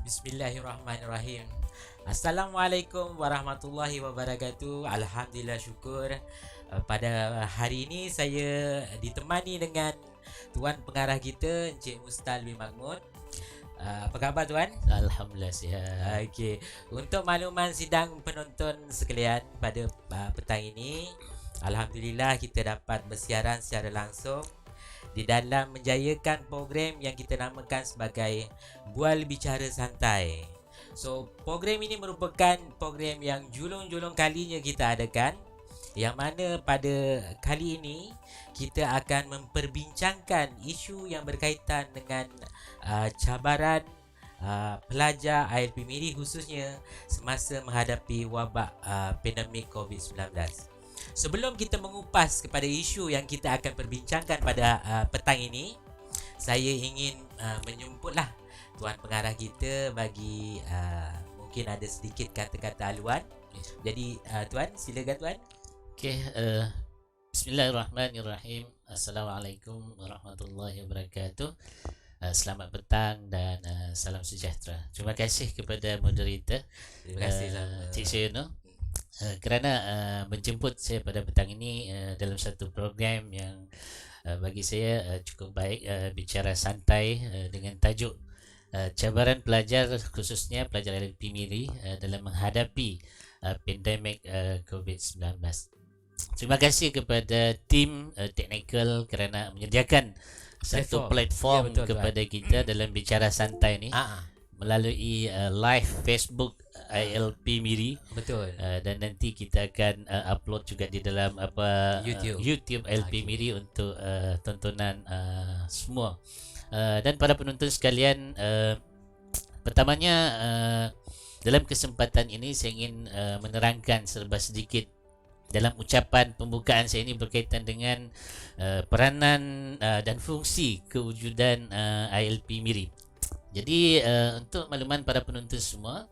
Bismillahirrahmanirrahim. Assalamualaikum warahmatullahi wabarakatuh. Alhamdulillah, syukur. Pada hari ini saya ditemani dengan tuan pengarah kita, Encik Mustal bin Mahmud. Apa khabar tuan? Alhamdulillah sihat. Okey. Untuk makluman sidang penonton sekalian pada petang ini, alhamdulillah kita dapat bersiaran secara langsung di dalam menjayakan program yang kita namakan sebagai Bual Bicara Santai. So, program ini merupakan program yang julung-julung kalinya kita adakan, yang mana pada kali ini kita akan memperbincangkan isu yang berkaitan dengan cabaran pelajar ILP Miri khususnya semasa menghadapi wabak pandemik COVID-19. Sebelum kita mengupas kepada isu yang kita akan perbincangkan pada petang ini, saya ingin menjemputlah tuan pengarah kita bagi mungkin ada sedikit kata-kata haluan. Jadi tuan, silakan tuan. Okey, bismillahirrahmanirrahim. Assalamualaikum warahmatullahi wabarakatuh. Selamat petang dan salam sejahtera. Terima kasih kepada moderator Terima kasih Cik Syeno kerana menjemput saya pada petang ini dalam satu program yang bagi saya cukup baik, bicara santai dengan tajuk cabaran pelajar khususnya pelajar LLP Miri dalam menghadapi pandemik COVID-19. Terima kasih kepada tim teknikal kerana menyediakan satu platform betul, kepada kita dalam bicara santai ni melalui live Facebook ILP Miri. Betul. Dan nanti kita akan upload juga di dalam YouTube ILP Miri untuk tontonan semua. Dan para penonton sekalian, pertamanya dalam kesempatan ini saya ingin menerangkan serba sedikit dalam ucapan pembukaan saya ini berkaitan dengan peranan dan fungsi kewujudan ILP Miri. Jadi untuk makluman para penonton semua,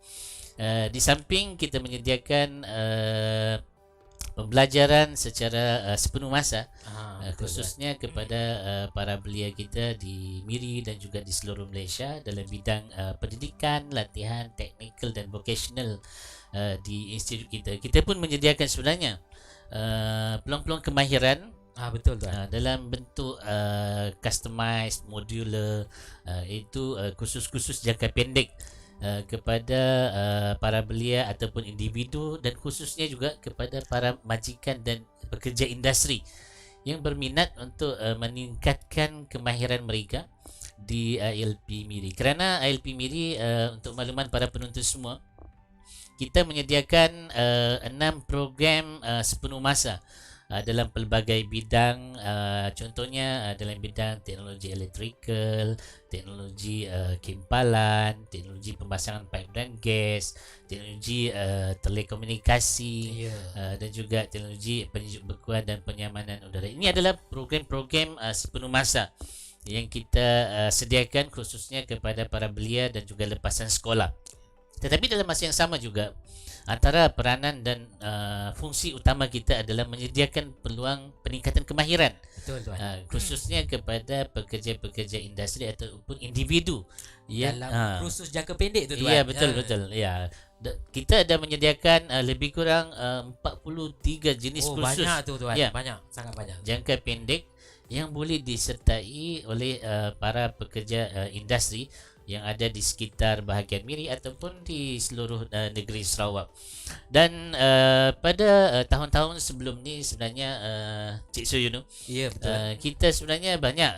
di samping kita menyediakan pembelajaran secara sepenuh masa, khususnya kepada para belia kita di Miri dan juga di seluruh Malaysia dalam bidang pendidikan, latihan, teknikal dan vocational di institut kita. Kita pun menyediakan sebenarnya peluang-peluang kemahiran Betul tuan. dalam bentuk customized, modular, itu khusus-khusus jangka pendek kepada para belia ataupun individu dan khususnya juga kepada para majikan dan pekerja industri yang berminat untuk meningkatkan kemahiran mereka di ILP Miri. Kerana ILP Miri, untuk makluman para penonton semua, kita menyediakan 6 program sepenuh masa dalam pelbagai bidang, contohnya dalam bidang teknologi elektrikal, teknologi kimpalan, teknologi pemasangan pipe dan gas, teknologi telekomunikasi, dan juga teknologi penyejuk bekuan dan penyamanan udara. Ini adalah program-program sepenuh masa yang kita sediakan khususnya kepada para belia dan juga lepasan sekolah. Tetapi dalam masa yang sama juga, antara peranan dan fungsi utama kita adalah menyediakan peluang peningkatan kemahiran. Betul tuan. Khususnya kepada pekerja-pekerja industri ataupun individu yang dalam kursus jangka pendek tu tuan. Ya, betul. Ya. Kita ada menyediakan lebih kurang 43 jenis kursus. Banyak tu tuan. Ya, Banyak, sangat banyak. jangka pendek yang boleh disertai oleh para pekerja industri yang ada di sekitar bahagian Miri ataupun di seluruh negeri Sarawak. Dan pada tahun-tahun sebelum ni sebenarnya Cik Suyunu, Ya, betul. kita sebenarnya banyak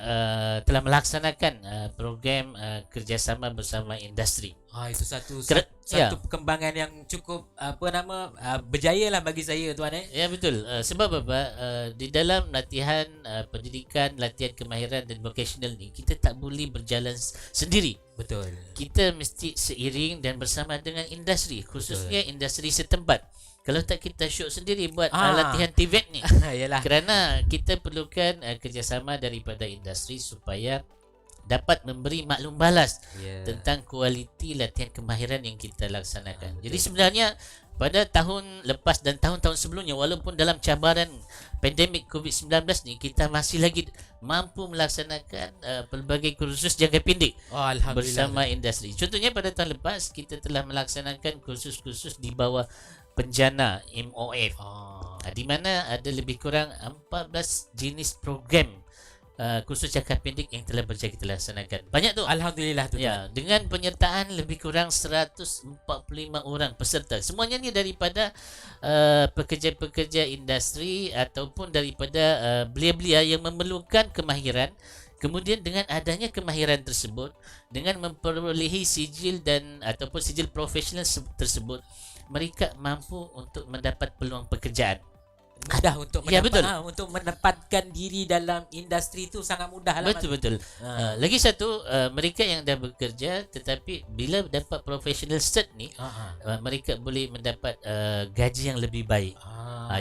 telah melaksanakan program kerjasama bersama industri. Itu satu ya. perkembangan yang cukup berjaya lah bagi saya tuan. Ya, betul. Sebab apa? Di dalam latihan pendidikan, latihan kemahiran dan vocational ni, kita tak boleh berjalan sendiri. Betul. Kita mesti seiring dan bersama dengan industri, khususnya industri setempat. Kalau tak kita syok sendiri buat latihan TVET ni. Yalah. Kerana kita perlukan kerjasama daripada industri supaya dapat memberi maklum balas Ya. tentang kualiti latihan kemahiran yang kita laksanakan. Betul. Jadi sebenarnya pada tahun lepas dan tahun-tahun sebelumnya, walaupun dalam cabaran pandemik COVID-19 ni, kita masih lagi mampu melaksanakan pelbagai kursus jangka pendek Oh, alhamdulillah. bersama industri. Contohnya pada tahun lepas kita telah melaksanakan kursus-kursus di bawah penjana MOF, di mana ada lebih kurang 14 jenis program kursus jangka pendek yang telah berjaya kita laksanakan. Banyak tu. Alhamdulillah tu. Ya, dengan penyertaan lebih kurang 145 orang peserta. Semuanya ni daripada pekerja-pekerja industri ataupun daripada belia-belia yang memerlukan kemahiran. Kemudian dengan adanya kemahiran tersebut, dengan memperolehi sijil dan ataupun sijil profesional tersebut, mereka mampu untuk mendapat peluang pekerjaan. Mudah untuk Ya, betul. untuk mendapatkan diri dalam industri itu sangat mudah lah. Betul. Lagi satu, mereka yang dah bekerja tetapi bila dapat professional cert ni, mereka boleh mendapat gaji yang lebih baik.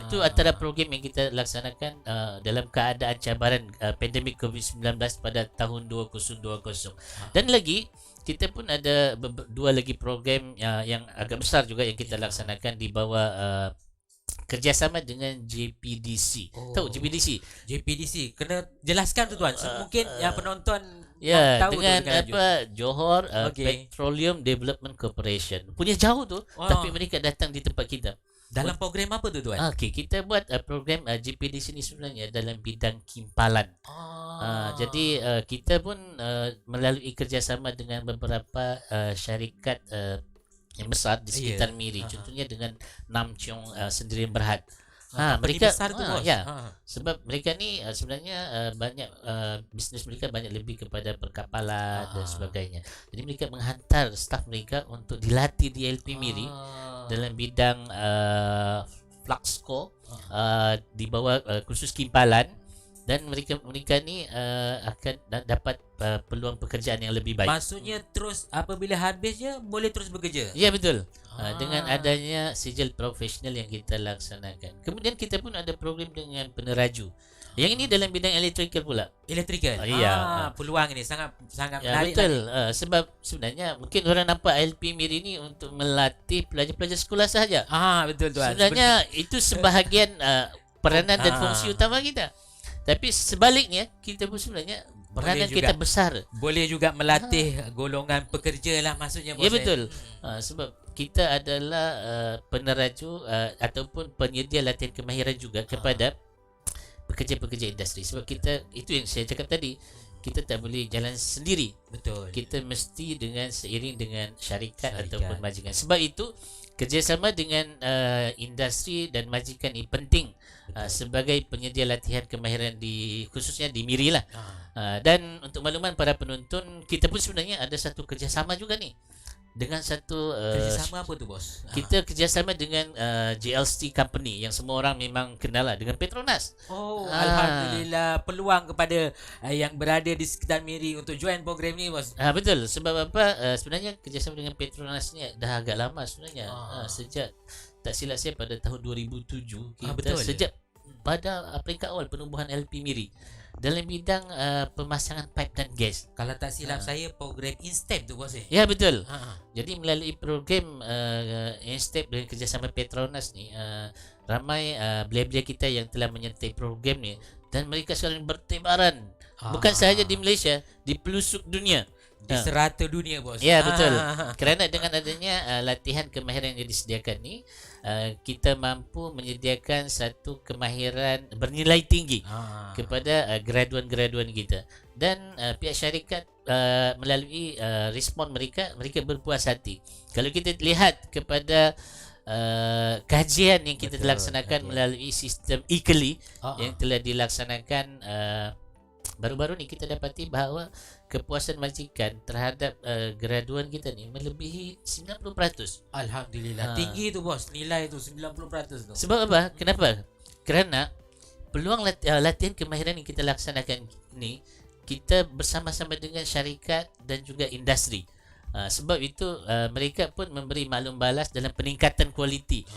Itu antara program yang kita laksanakan dalam keadaan cabaran pandemik COVID-19 pada tahun 2020. Dan lagi kita pun ada dua lagi program yang agak besar juga yang kita laksanakan di bawah kerjasama dengan JPDC. Tahu JPDC? JPDC. Kena jelaskan tu tuan. Mungkin yang penonton Ya, tahu dengan tu apa Johor Okey. Petroleum Development Corporation. Punya jauh tu, tapi mereka datang di tempat kita. Dalam program apa tu tuan? Okey, kita buat program JPDC ni sebenarnya dalam bidang kimpalan. Jadi kita pun melalui kerjasama dengan beberapa syarikat yang besar di sekitar Miri. Contohnya dengan Nam Cheong Sendirian Berhad. Mereka besar tu bos. ya. Sebab mereka ni sebenarnya banyak bisnes mereka banyak lebih kepada perkapalan dan sebagainya. Jadi mereka menghantar staf mereka untuk dilatih di LP Miri dalam bidang Fluxco di bawah kursus kimpalan, dan mereka ni akan dapat peluang pekerjaan yang lebih baik. Maksudnya terus apabila habisnya boleh terus bekerja. Ya, betul. Dengan adanya sijil profesional yang kita laksanakan. Kemudian kita pun ada program dengan peneraju. Yang ini dalam bidang electrical pula. Electrical. Iya. Peluang ini sangat Ya, menarik. betul. Sebab sebenarnya mungkin orang nampak LP Miri ni untuk melatih pelajar-pelajar sekolah sahaja. Betul tuan. Sebenarnya itu sebahagian peranan dan fungsi utama kita. Tapi sebaliknya, kita pun sebenarnya peranan kita besar. Boleh juga melatih golongan pekerja lah maksudnya bos. Ya, betul. Sebab kita adalah peneraju ataupun penyedia latihan kemahiran juga kepada pekerja-pekerja industri. Sebab kita, itu yang saya cakap tadi, kita tak boleh jalan sendiri. Betul. Kita mesti seiring dengan syarikat ataupun majikan. Sebab itu kerjasama dengan industri dan majikan ini penting sebagai penyedia latihan kemahiran khususnya di Miri lah. Dan untuk makluman para penonton, kita pun sebenarnya ada satu kerjasama juga ni dengan satu kerjasama apa tu bos? kita kerjasama dengan JLC Company yang semua orang memang kenal lah, dengan Petronas. Alhamdulillah, peluang kepada yang berada di sekitar Miri untuk join program ni bos. Betul. Sebab apa, sebenarnya kerjasama dengan Petronas ni dah agak lama sebenarnya. Sejak tak silap saya pada tahun 2007 kita betul. sejak pada peringkat awal penubuhan LP Miri dalam bidang pemasangan pipe dan gas. Kalau tak silap saya program Instep tu bos. Ya, betul. Jadi melalui program Instep dengan kerjasama Petronas ni, ramai belia-belia kita yang telah menyertai program ni, dan mereka sekarang bertebaran bukan sahaja di Malaysia, di pelosok dunia, di serata dunia bos. Ya, betul. Kerana dengan adanya latihan kemahiran yang disediakan ni, kita mampu menyediakan satu kemahiran bernilai tinggi kepada graduan-graduan kita. Dan pihak syarikat melalui respon mereka berpuas hati. Kalau kita lihat kepada kajian yang kita laksanakan melalui sistem IKELI yang telah dilaksanakan baru-baru ni, kita dapati bahawa kepuasan majikan terhadap graduan kita ni melebihi 90%. Alhamdulillah. Tinggi tu bos, nilai tu 90% tu. Sebab apa? Kenapa? Kerana peluang latihan kemahiran yang kita laksanakan ni, kita bersama-sama dengan syarikat dan juga industri. Sebab itu mereka pun memberi maklum balas dalam peningkatan kualiti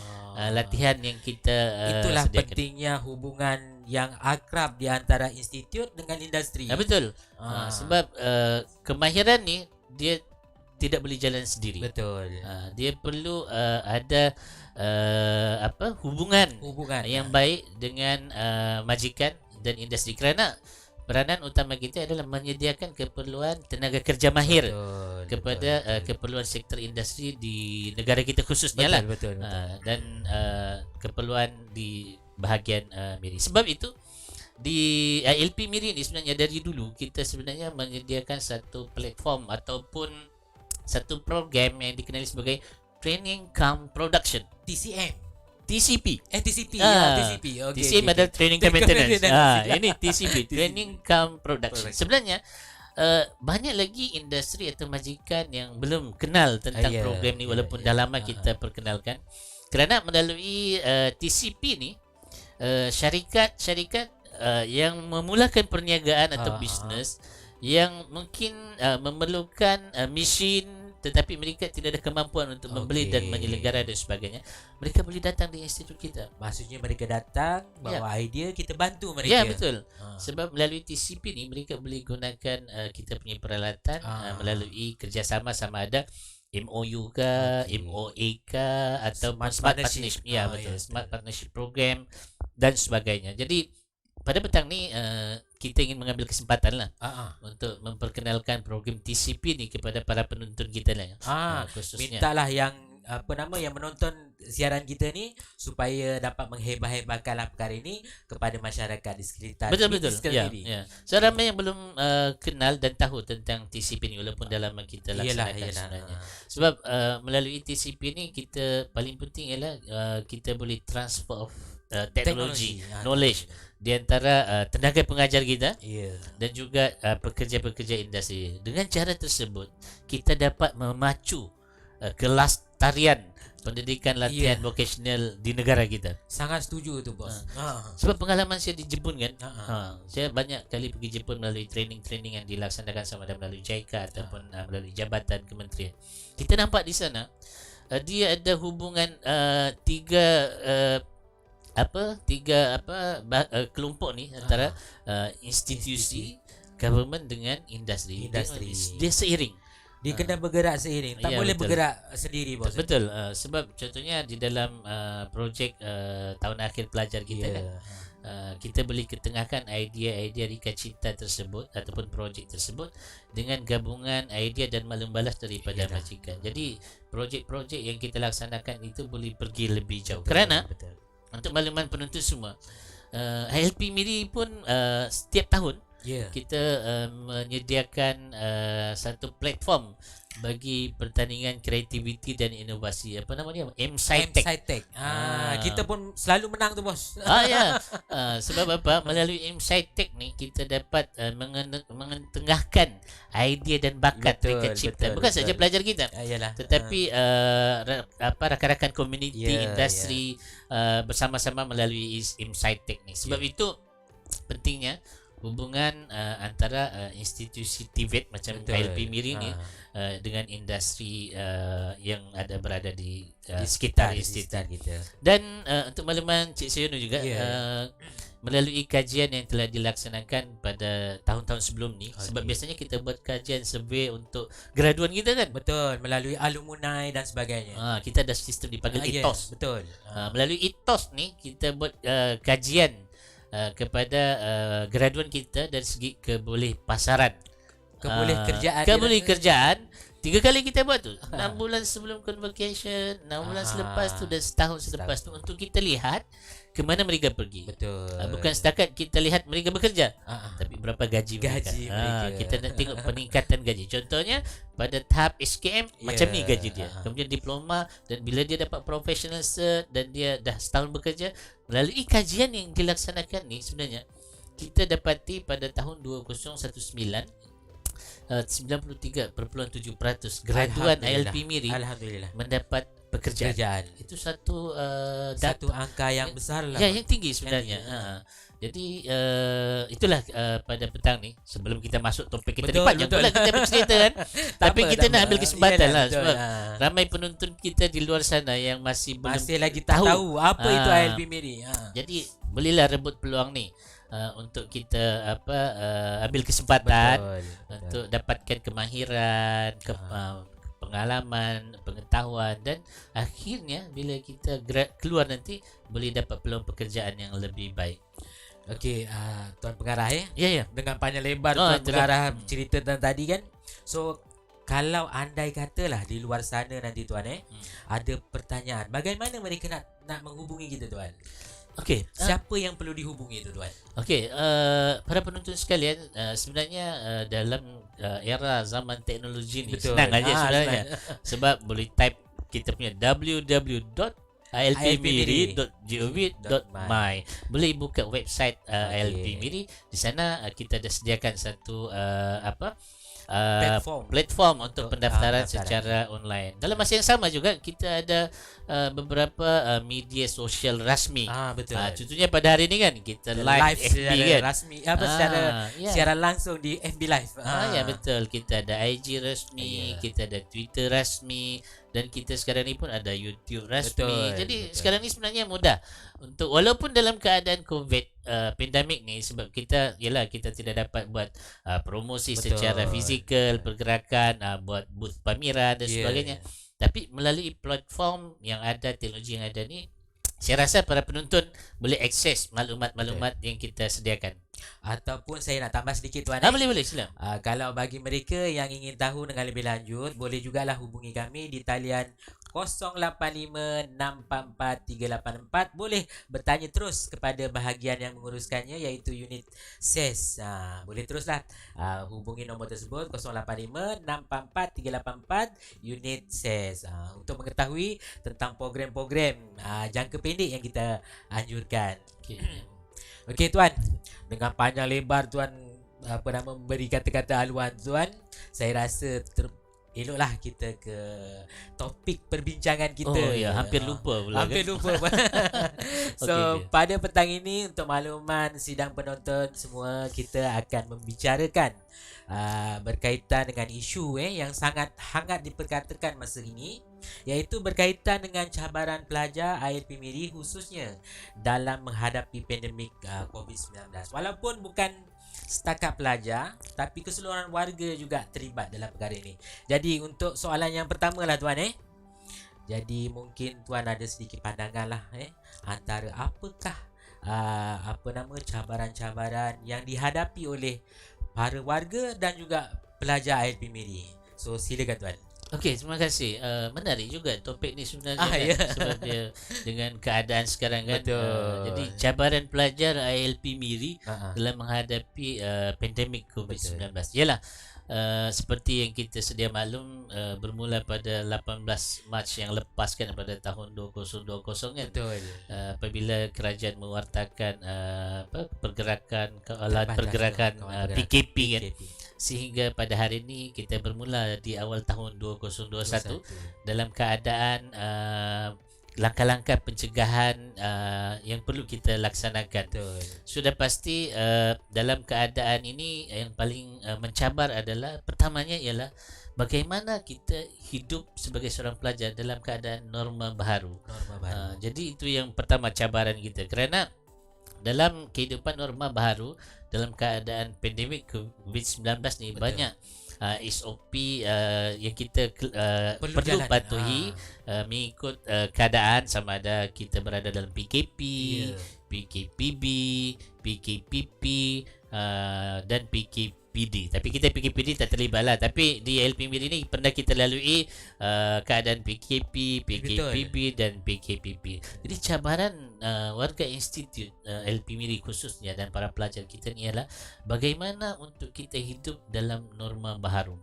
latihan yang kita itulah sediakan. pentingnya hubungan yang akrab di antara institut dengan industri. Betul. Sebab kemahiran ni dia tidak boleh jalan sendiri. Betul. Dia perlu ada hubungan yang baik dengan majikan dan industri, kerana peranan utama kita adalah menyediakan keperluan tenaga kerja mahir kepada keperluan sektor industri di negara kita khususnya betul. Dan keperluan di bahagian Miri. Sebab itu di LP Miri ni sebenarnya dari dulu kita sebenarnya menyediakan satu platform ataupun satu program yang dikenali sebagai Training Cum Production, TCP. TCP. Okay, TCP adalah Training Cum Maintenance. Ini TCP, Training Cum Production. Sebenarnya banyak lagi industri atau majikan yang belum kenal tentang program ni, walaupun dah lama kita perkenalkan. Kerana melalui TCP ni, syarikat-syarikat yang memulakan perniagaan atau bisnes yang mungkin memerlukan mesin, tetapi mereka tidak ada kemampuan untuk membeli dan menyelenggara dan sebagainya, mereka boleh datang di institut kita. Maksudnya mereka datang bawa idea, kita bantu mereka. Ya, betul. Sebab melalui TCP ni mereka boleh gunakan kita punya peralatan melalui kerjasama, sama ada MOU ke, MOA ke, atau Smart Partnership. Ya, betul. Smart Partnership Program dan sebagainya. Jadi pada petang ni kita ingin mengambil kesempatan lah untuk memperkenalkan program TCP ni kepada para penonton kita lah. Khususnya mintalah yang yang menonton siaran kita ni supaya dapat menghebah-hebahkanlah perkara ini kepada masyarakat di sekitar. Betul. Ya. Seramai yang belum kenal dan tahu tentang TCP ni, walaupun dalam kita laksanakan sebenarnya. Sebab melalui TCP ni kita paling penting ialah kita boleh transfer of teknologi, knowledge di antara tenaga pengajar kita dan juga pekerja-pekerja industri. Dengan cara tersebut kita dapat memacu kelas tarian pendidikan latihan vocational di negara kita. Sangat setuju tu, bos. Sebab pengalaman saya di Jepun kan, saya banyak kali pergi Jepun melalui training-training yang dilaksanakan sama ada melalui JICA ataupun melalui jabatan kementerian. Kita nampak di sana dia ada hubungan tiga kelompok ni antara institusi, government dengan industri. Dia seiring. Dia kena bergerak seiring. Tak boleh bergerak sendiri, bos. Betul. Sebab contohnya di dalam projek tahun akhir pelajar kita kan, kita boleh ketengahkan idea-idea Rika Cita tersebut ataupun projek tersebut dengan gabungan idea dan maklum balas daripada majikan. Jadi projek-projek yang kita laksanakan itu boleh pergi lebih jauh. Kerana untuk makluman penonton semua, LP Miri pun setiap tahun kita menyediakan satu platform bagi pertandingan kreativiti dan inovasi. Apa nama dia? MSciTech. Kita pun selalu menang tu, bos. Sebab apa? Melalui MSciTech ni kita dapat mengetengahkan idea dan bakat Rika Cipta. Bukan saja pelajar kita, tetapi rakan-rakan komuniti industri bersama-sama melalui MSciTech ni. Sebab itu pentingnya hubungan antara institusi TVET macam LP Miri ni dengan industri yang berada di sekitar institut kita. Dan untuk makluman Cik Sayono juga, melalui kajian yang telah dilaksanakan pada tahun-tahun sebelum ni, sebab biasanya kita buat kajian survey untuk graduan kita kan. Betul, melalui alumni dan sebagainya. Kita ada sistem dipanggil ITOS. Betul. Melalui ITOS ni kita buat kajian kepada graduan kita dari segi kebolehpasaran, kebolehkerjaan. 3 kali kita buat tu, 6 bulan sebelum convocation, 6 bulan selepas tu, dan setahun selepas tu, untuk kita lihat ke mana mereka pergi. Betul. Bukan setakat kita lihat mereka bekerja, tapi berapa gaji mereka. Kita nak tengok peningkatan gaji. Contohnya pada tahap SKM macam ni gaji dia. Kemudian diploma, dan bila dia dapat professional cert dan dia dah setahun bekerja, melalui kajian yang dilaksanakan ni sebenarnya kita dapati pada tahun 2019 93.7% graduan LP Miri mendapat pekerjaan. Itu satu Satu angka yang besar lah. ya yang tinggi sebenarnya. Yang tinggi. Jadi itulah pada petang ni sebelum kita masuk topik kita Betul, ni panjang betul. pula kita bercerita kan. Tapi kita nak ambil kesempatan Iyalah, lah betul. sebab ramai penonton kita di luar sana yang masih belum Masih lagi tak tahu apa itu Ah. ILP Miri. Jadi bolehlah rebut peluang ni untuk kita ambil kesempatan untuk dapatkan kemahiran, pengalaman, pengetahuan dan akhirnya bila kita keluar nanti boleh dapat peluang pekerjaan yang lebih baik. Okey, Tuan Pengarah Ya. dengan panjang lebar Oh, Tuan itulah. Pengarah cerita tadi kan. So kalau andai katalah di luar sana nanti Tuan ada pertanyaan, bagaimana mereka nak menghubungi kita Tuan? Okey. Siapa yang perlu dihubungi tu Tuan? Okey, para penonton sekalian, sebenarnya dalam era zaman teknologi ni Betul. senang aja sebenarnya. senang. Sebab boleh type kita punya www.ilpmiri.gov.my. Boleh buka website ILP Miri. Di sana kita ada sediakan satu platform untuk pendaftaran secara online. Dalam masa yang sama juga kita ada beberapa media sosial rasmi. Betul. Contohnya pada hari ini kan kita live FB secara kan. rasmi secara siaran langsung di FB Live. Ya betul, kita ada IG rasmi, kita ada Twitter rasmi dan kita sekarang ni pun ada YouTube rasmi. Betul, Jadi betul. sekarang ni sebenarnya mudah untuk walaupun dalam keadaan COVID pandemik ni sebab kita tidak dapat buat promosi Betul. secara fizikal, pergerakan, buat booth pameran dan sebagainya. Tapi melalui platform yang ada, teknologi yang ada ni, saya rasa para penonton boleh akses maklumat-maklumat yang kita sediakan. Ataupun saya nak tambah sedikit Tuan. Boleh sila. Kalau bagi mereka yang ingin tahu dengan lebih lanjut, boleh jugalah hubungi kami di talian 0856443844. Boleh bertanya terus kepada bahagian yang menguruskannya iaitu unit SES. Boleh teruslah hubungi nombor tersebut 0856443844 unit SES untuk mengetahui tentang program-program jangka pendek yang kita anjurkan. Okey Tuan, dengan panjang lebar Tuan memberi kata-kata haluan Tuan, saya rasa eloklah kita ke topik perbincangan kita. Hampir lupa pula. Hampir lupa. So pada petang ini untuk makluman sidang penonton semua, kita akan membicarakan berkaitan dengan isu yang sangat hangat diperkatakan masa ini, iaitu berkaitan dengan cabaran pelajar ILP Miri khususnya dalam menghadapi pandemik COVID-19. Walaupun bukan setakat pelajar, tapi keseluruhan warga juga terlibat dalam perkara ini. Jadi untuk soalan yang pertama lah Tuan Jadi mungkin Tuan ada sedikit pandangan lah antara apakah cabaran-cabaran yang dihadapi oleh para warga dan juga pelajar ILP Miri. So silakan Tuan. Okey, terima kasih. Menarik juga topik ni sebenarnya sebab dia dengan keadaan sekarang kan. Jadi cabaran pelajar ILP Miri dalam menghadapi pandemik COVID-19. Yalah, seperti yang kita sedia maklum, bermula pada 18 Mac yang lepas kan, pada tahun 2020 kan. Apabila kerajaan mewartakan pergerakan PKP kan. Sehingga pada hari ini kita bermula di awal tahun 2021 dalam keadaan langkah-langkah pencegahan yang perlu kita laksanakan. Sudah pasti dalam keadaan ini yang paling mencabar adalah pertamanya ialah bagaimana kita hidup sebagai seorang pelajar dalam keadaan norma baharu. Jadi itu yang pertama cabaran kita, kerana dalam kehidupan norma baharu dalam keadaan pandemik COVID-19 ni banyak SOP yang kita perlu patuhi mengikut keadaan, sama ada kita berada dalam PKP, PKPB, PKPP dan PKPD. Tapi kita PKPD tak terlibat lah. Tapi di ILP Miri ni pernah kita lalui keadaan PKP, PKPB dan PKPP. Jadi cabaran warga institut ILP Miri khususnya dan para pelajar kita ni ialah bagaimana untuk kita hidup dalam norma baharu.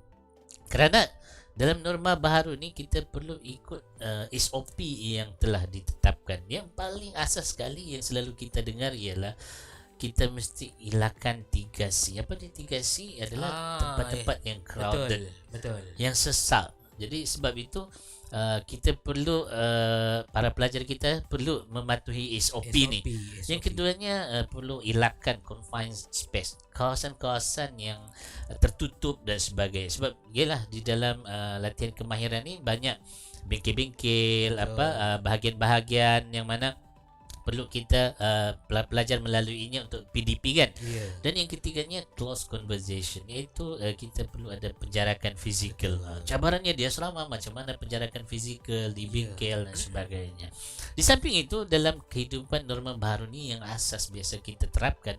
Kerana dalam norma baharu ni kita perlu ikut SOP yang telah ditetapkan. Yang paling asas sekali yang selalu kita dengar ialah kita mesti elakkan 3C. Apa dia 3C? Adalah tempat-tempat yang crowded, betul. yang sesak, Jadi sebab itu kita perlu para pelajar kita perlu mematuhi SOP ni. Yang keduanya perlu elakkan confined space, kawasan-kawasan yang tertutup dan sebagainya. Sebab yalah di dalam latihan kemahiran ni banyak bengkel-bengkel bahagian-bahagian yang mana perlu kita pelajar melaluinya untuk PDP kan. Dan yang ketiganya close conversation, iaitu kita perlu ada penjarakan fizikal. Cabarannya di asrama macam mana penjarakan fizikal di bengkel dan sebagainya. Di samping itu dalam kehidupan norma baru ni yang asas biasa kita terapkan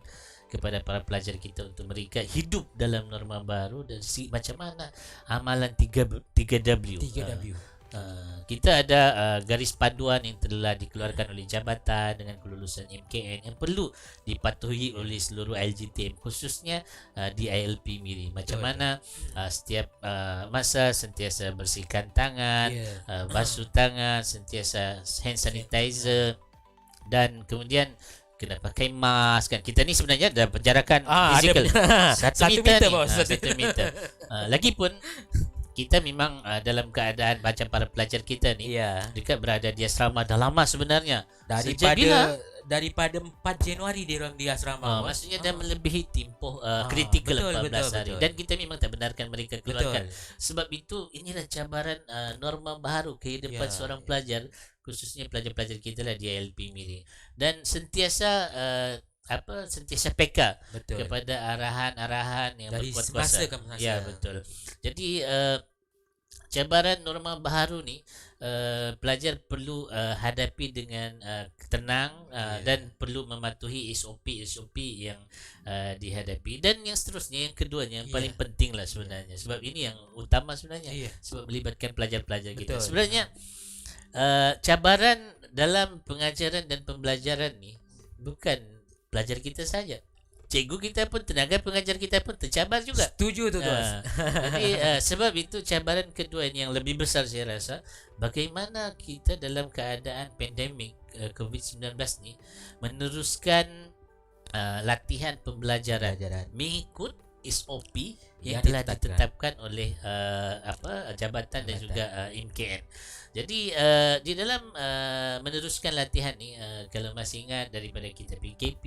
kepada para pelajar kita untuk mereka hidup dalam norma baru dan macam mana amalan 3W. Kita ada garis panduan yang telah dikeluarkan oleh jabatan dengan kelulusan MKN yang perlu dipatuhi oleh seluruh LGTM, khususnya di ILP MIRI. Macam mana setiap masa sentiasa bersihkan tangan, basuh tangan, sentiasa hand sanitizer, dan kemudian kena pakai mask kan. Kita ni sebenarnya ada penjarakan fizikal 1 meter ni, 1 meter. Lagipun kita memang dalam keadaan macam para pelajar kita ni dekat berada di asrama dah lama sebenarnya. Daripada 4 Januari dia orang di asrama. Maksudnya dah melebihi tempoh kritikal 14 hari. Dan kita memang tak benarkan mereka keluarkan. Sebab itu inilah cabaran norma baru kehidupan seorang pelajar, khususnya pelajar-pelajar kita lah di ILP MIRI. Dan sentiasa sentiasa peka kepada arahan-arahan yang dari berkuat semasa kuasa. ke masa. Ya, betul. Jadi cabaran norma baru ni pelajar perlu hadapi dengan tenang dan perlu mematuhi SOP yang dihadapi. Dan yang seterusnya, yang keduanya, yang paling penting lah sebenarnya, sebab ini yang utama sebenarnya, sebab melibatkan pelajar-pelajar kita. Sebenarnya cabaran dalam pengajaran dan pembelajaran ni bukan pelajar kita saja, cikgu kita pun, tenaga pengajar kita pun tercabar juga. Setuju tu tuan. Jadi sebab itu cabaran kedua yang lebih besar saya rasa, bagaimana kita dalam keadaan pandemik COVID-19 ni meneruskan latihan pembelajaran mengikut SOP yang telah ditetapkan oleh jabatan dan juga MKN. Jadi di dalam meneruskan latihan ni, kalau masih ingat daripada kita PKP,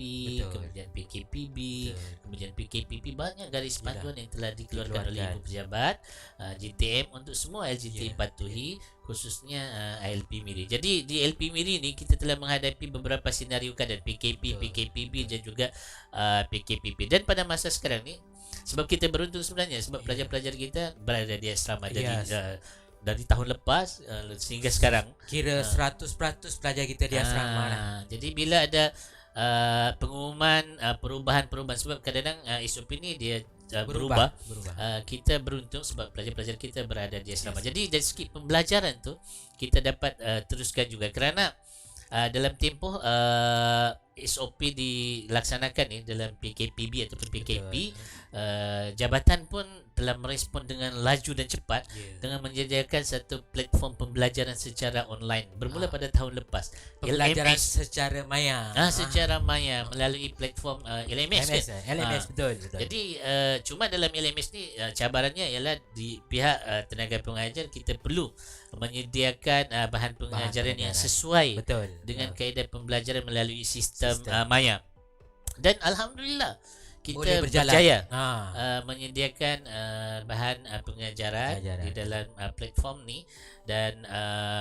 kemudian PKPB, kemudian PKPP, banyak garis panduan yang telah dikeluarkan oleh Ibu Pejabat, JTM untuk semua LGT patuhi, khususnya ILP MIRI. Jadi di ILP MIRI ni kita telah menghadapi beberapa senario keadaan PKP, PKPB dan juga PKPP. Dan pada masa sekarang ni, sebab kita beruntung sebenarnya, sebab pelajar-pelajar kita berada di asrama dari tahun lepas sehingga sekarang kira 100% pelajar kita di asrama lah. Jadi bila ada pengumuman perubahan-perubahan, sebab kadang-kadang SOP ni dia berubah. Kita beruntung sebab pelajar-pelajar kita berada di asrama. Jadi dari segi pembelajaran tu kita dapat teruskan juga, kerana dalam tempoh SOP dilaksanakan ni dalam PKPB ataupun PKP, jabatan pun telah merespon dengan laju dan cepat dengan menyediakan satu platform pembelajaran secara online bermula pada tahun lepas. Pembelajaran secara maya. Secara maya melalui platform LMS kan? LMS betul. Jadi cuma dalam LMS ni cabarannya ialah di pihak tenaga pengajar kita perlu menyediakan bahan pengajaran yang sesuai dengan kaedah pembelajaran melalui sistem maya. Dan alhamdulillah kita berjaya menyediakan bahan pengajaran di dalam platform ni. Dan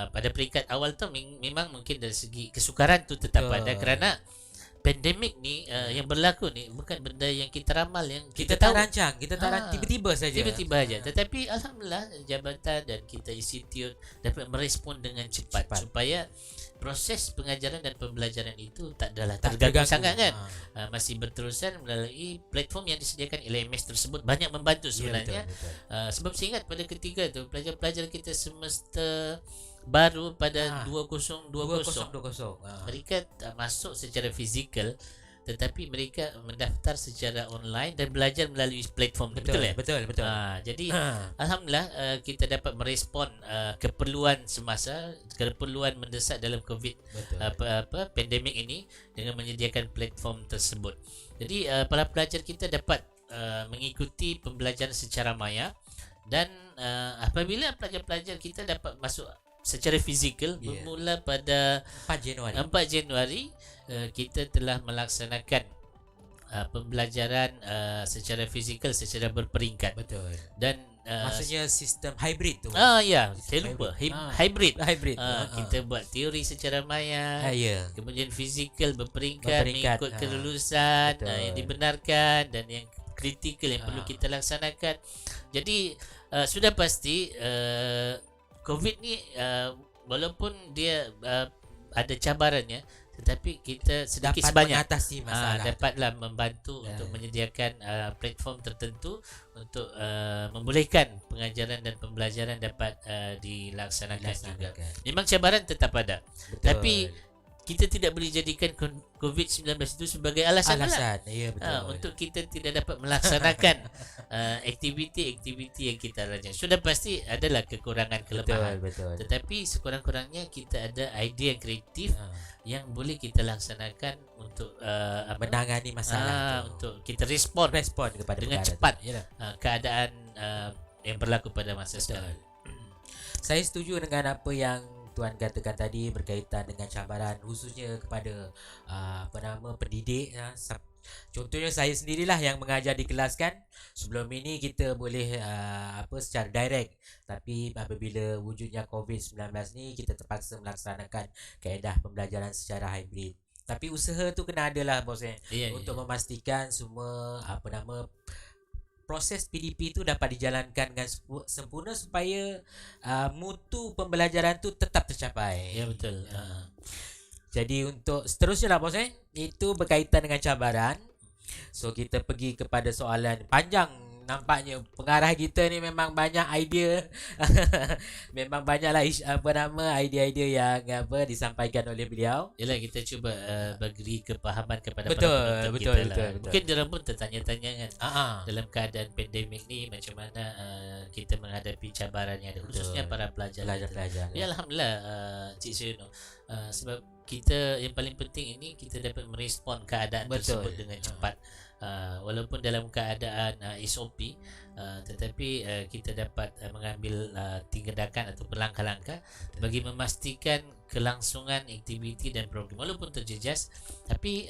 pada peringkat awal tu memang mungkin dari segi kesukaran tu tetap ada, kerana pandemik ni yang berlaku ni bukan benda yang kita ramal, yang kita tak tahu. rancang, kita tak tiba-tiba saja. Tiba-tiba aja. Tetapi alhamdulillah jabatan dan kita institut dapat merespon dengan cepat. Supaya proses pengajaran dan pembelajaran itu tak adalah terganggu sangat kan. Masih berterusan melalui platform yang disediakan LMS tersebut, banyak membantu sebenarnya. Sebab saya ingat pada ketika tu pelajar-pelajar kita semester baru pada 2020 mereka tak masuk secara fizikal, tetapi mereka mendaftar secara online dan belajar melalui platform. Betul. Jadi alhamdulillah kita dapat merespon keperluan semasa, keperluan mendesak dalam COVID pandemik ini dengan menyediakan platform tersebut. Jadi para pelajar kita dapat mengikuti pembelajaran secara maya Dan apabila pelajar-pelajar kita dapat masuk secara fizikal bermula pada 4 Januari. 4 Januari kita telah melaksanakan pembelajaran secara fizikal secara berperingkat. Betul. Dan Maksudnya sistem hybrid tu. ya, saya lupa. Hybrid. Hybrid. Kita buat teori secara maya. Ya. Kemudian fizikal berperingkat Berperingkat, mengikut kelulusan betul. yang dibenarkan dan yang kritikal yang perlu kita laksanakan. Jadi sudah pasti COVID ni walaupun dia ada cabarannya, tetapi kita sedikit Dapat sebanyak mengatasi masalah. dapatlah membantu untuk menyediakan platform tertentu untuk membolehkan pengajaran dan pembelajaran dapat dilaksanakan juga. Memang cabaran tetap ada. Betul. Tapi kita tidak boleh jadikan COVID-19 itu sebagai alasan. Ya, betul. Untuk kita tidak dapat melaksanakan aktiviti-aktiviti yang kita rancang. Sudah pasti adalah kekurangan kelemahan. Betul. Tetapi sekurang-kurangnya kita ada idea yang kreatif yang boleh kita laksanakan untuk menangani masalah tu. untuk kita respon kepada dengan perkara cepat tu. keadaan yang berlaku pada masa sekarang. Saya setuju dengan apa yang Tuan katakan tadi berkaitan dengan cabaran khususnya kepada pendidik. Contohnya saya sendirilah yang mengajar di kelas kan. Sebelum ini kita boleh secara direct, tapi apabila wujudnya COVID-19 ni kita terpaksa melaksanakan kaedah pembelajaran secara hybrid. Tapi usaha tu kena adalah bos untuk memastikan semua proses PDP tu dapat dijalankan dengan sempurna supaya mutu pembelajaran tu tetap tercapai. Ya, betul. Jadi untuk seterusnya lah bos itu berkaitan dengan cabaran. So kita pergi kepada soalan panjang. Nampaknya pengarah kita ni memang banyak idea. Memang banyaklah idea-idea yang disampaikan oleh beliau. Yalah, kita cuba bagi kepahaman kepada Betul, para penonton betul, kita betul, lah. betul. Mungkin diorang pun tertanya-tanya kan dalam keadaan pandemik ni macam mana kita menghadapi cabaran yang ada, khususnya para pelajar. Ya, Alhamdulillah Cik Suyono, sebab kita yang paling penting ini kita dapat merespon keadaan tersebut dengan cepat. Walaupun dalam keadaan SOP, tetapi kita dapat mengambil tindakan atau langkah-langkah bagi memastikan kelangsungan aktiviti dan program walaupun terjejas, tapi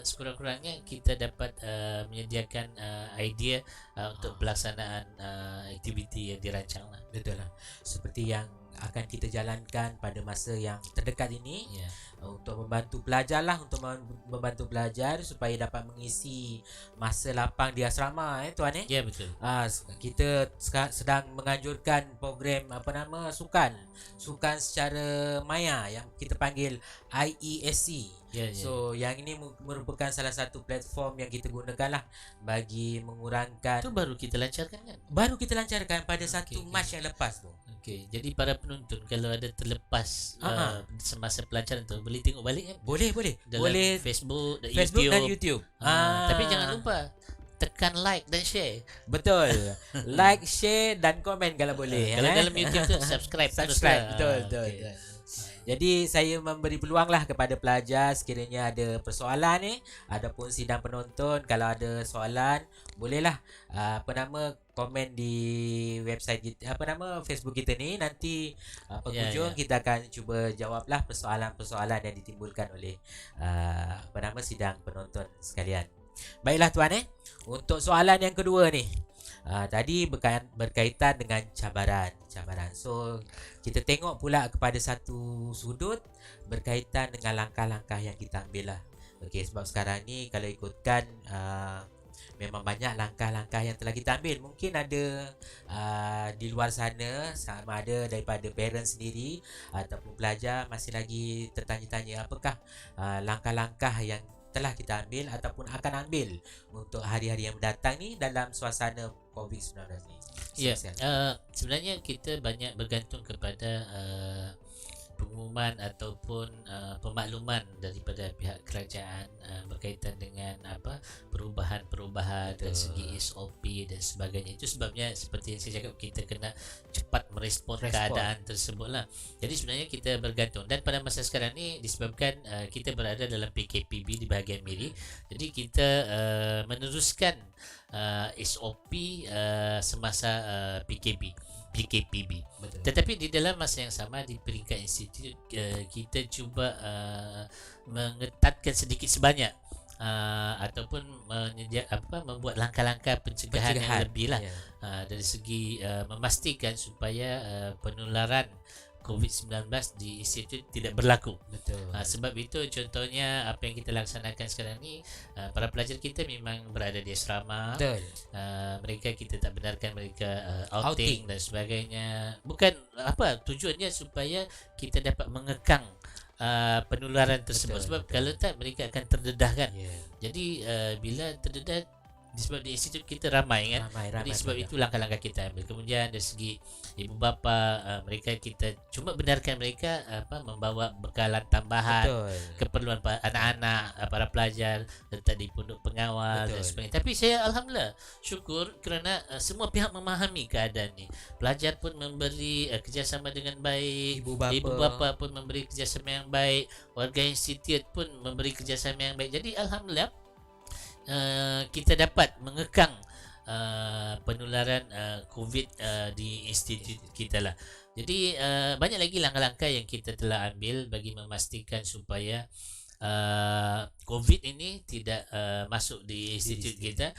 sekurang-kurangnya kita dapat menyediakan idea untuk pelaksanaan aktiviti yang dirancang lah. Betul lah. Seperti yang akan kita jalankan pada masa yang terdekat ini, untuk membantu pelajar membantu pelajar supaya dapat mengisi masa lapang di asrama Tuan Ya, betul. Kita sedang menganjurkan program sukan secara maya yang kita panggil IESC. So yang ini merupakan salah satu platform yang kita gunakan lah bagi mengurangkan. Itu baru kita lancarkan kan? Baru kita lancarkan pada 1 Mac yang lepas tu. Okey, jadi para penonton kalau ada terlepas semasa pelancaran tu boleh tengok balik kan? Boleh Dalam boleh Facebook dan YouTube. Tapi jangan lupa tekan like dan share. Betul. Like, share dan komen kalau boleh. Kalau dalam YouTube tu subscribe. Betul. Okay. Jadi saya memberi peluang lah kepada pelajar sekiranya ada persoalan ni, adapun sidang penonton kalau ada soalan bolehlah komen di website kita, Facebook kita ni. Nanti penghujung kita akan cuba jawablah persoalan-persoalan yang ditimbulkan oleh sidang penonton sekalian. Baiklah tuan untuk soalan yang kedua ni. Tadi berkaitan dengan cabaran. So kita tengok pula kepada satu sudut berkaitan dengan langkah-langkah yang kita ambil lah. Okey, sebab sekarang ni kalau ikutkan memang banyak langkah-langkah yang telah kita ambil. Mungkin ada di luar sana, sama ada daripada parents sendiri ataupun pelajar masih lagi tertanya-tanya apakah langkah-langkah yang telah kita ambil ataupun akan ambil untuk hari-hari yang mendatang ni dalam suasana COVID-19 ni. Ya, sebenarnya kita banyak bergantung kepada pengumuman ataupun pemakluman daripada pihak kerajaan berkaitan dengan perubahan-perubahan dari segi SOP dan sebagainya. Itu sebabnya seperti yang saya cakap, kita kena cepat merespon keadaan tersebut lah. Jadi sebenarnya kita bergantung, dan pada masa sekarang ni disebabkan kita berada dalam PKPB di bahagian Miri, jadi kita meneruskan SOP semasa PKPB. Betul. Tetapi di dalam masa yang sama di peringkat institut kita cuba mengetatkan sedikit sebanyak ataupun membuat langkah-langkah pencegahan yang lebih lah Ya. dari segi memastikan supaya penularan COVID-19 di institut tidak berlaku. Betul. Sebab itu contohnya apa yang kita laksanakan sekarang ni, para pelajar kita memang berada di asrama. Betul. Mereka kita tak benarkan mereka Outing. outing dan sebagainya. Bukan apa tujuannya supaya kita dapat mengekang penularan tersebut. Betul, Sebab betul. kalau tak mereka akan terdedahkan. Ya. Jadi bila terdedah sebab di institut kita ramai kan. Ramai Jadi sebab itu langkah-langkah kita ambil. Kemudian dari segi ibu bapa, mereka kita cuma benarkan mereka membawa bekalan tambahan, Betul. keperluan anak-anak, para pelajar letak di pondok pengawal dan Betul. sebagainya. Tapi saya alhamdulillah syukur kerana semua pihak memahami keadaan ni. Pelajar pun memberi kerjasama dengan baik, ibu bapa pun memberi kerjasama yang baik, warga institut pun memberi kerjasama yang baik. Jadi alhamdulillah kita dapat mengekang penularan COVID di institut kita lah. Jadi banyak lagi langkah-langkah yang kita telah ambil bagi memastikan supaya COVID ini tidak masuk di institut kita.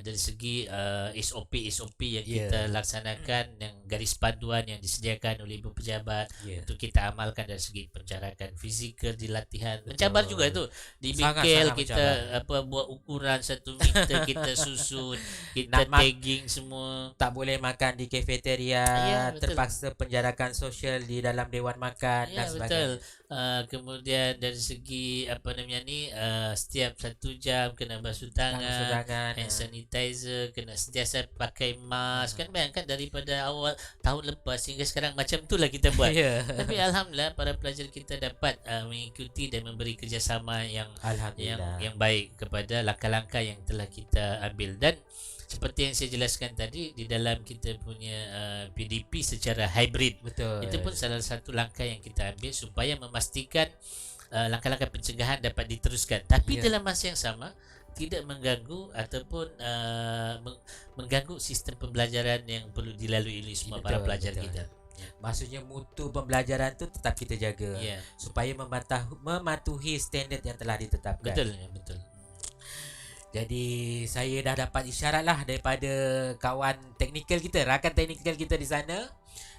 Dari segi SOP yang kita laksanakan, yang garis panduan yang disediakan oleh ibu pejabat untuk kita amalkan dari segi pencarakan fizikal di latihan. Mencabar juga tu di bengkel kita buat ukuran 1 meter, kita susun, kita tagging semua. Tak boleh makan di kafeteria, terpaksa penjarakan sosial di dalam dewan makan dan sebagainya. Betul. Kemudian dari segi setiap 1 jam kena basuh tangan, hand sanitizer, kena sentiasa pakai mask. Kan bayangkan daripada awal tahun lepas hingga sekarang macam itulah kita buat. Tapi alhamdulillah para pelajar kita dapat mengikuti dan memberi kerjasama yang baik kepada langkah-langkah yang telah kita ambil. Dan seperti yang saya jelaskan tadi, di dalam kita punya PDP secara hybrid. Betul. Itu pun salah satu langkah yang kita ambil supaya memastikan langkah-langkah pencegahan dapat diteruskan. Tapi dalam masa yang sama tidak mengganggu ataupun mengganggu sistem pembelajaran yang perlu dilalui oleh semua para pelajar kita. Maksudnya mutu pembelajaran tu tetap kita jaga supaya mematuhi standard yang telah ditetapkan. Betul. Jadi saya dah dapat isyarat lah daripada kawan teknikal kita, rakan teknikal kita di sana.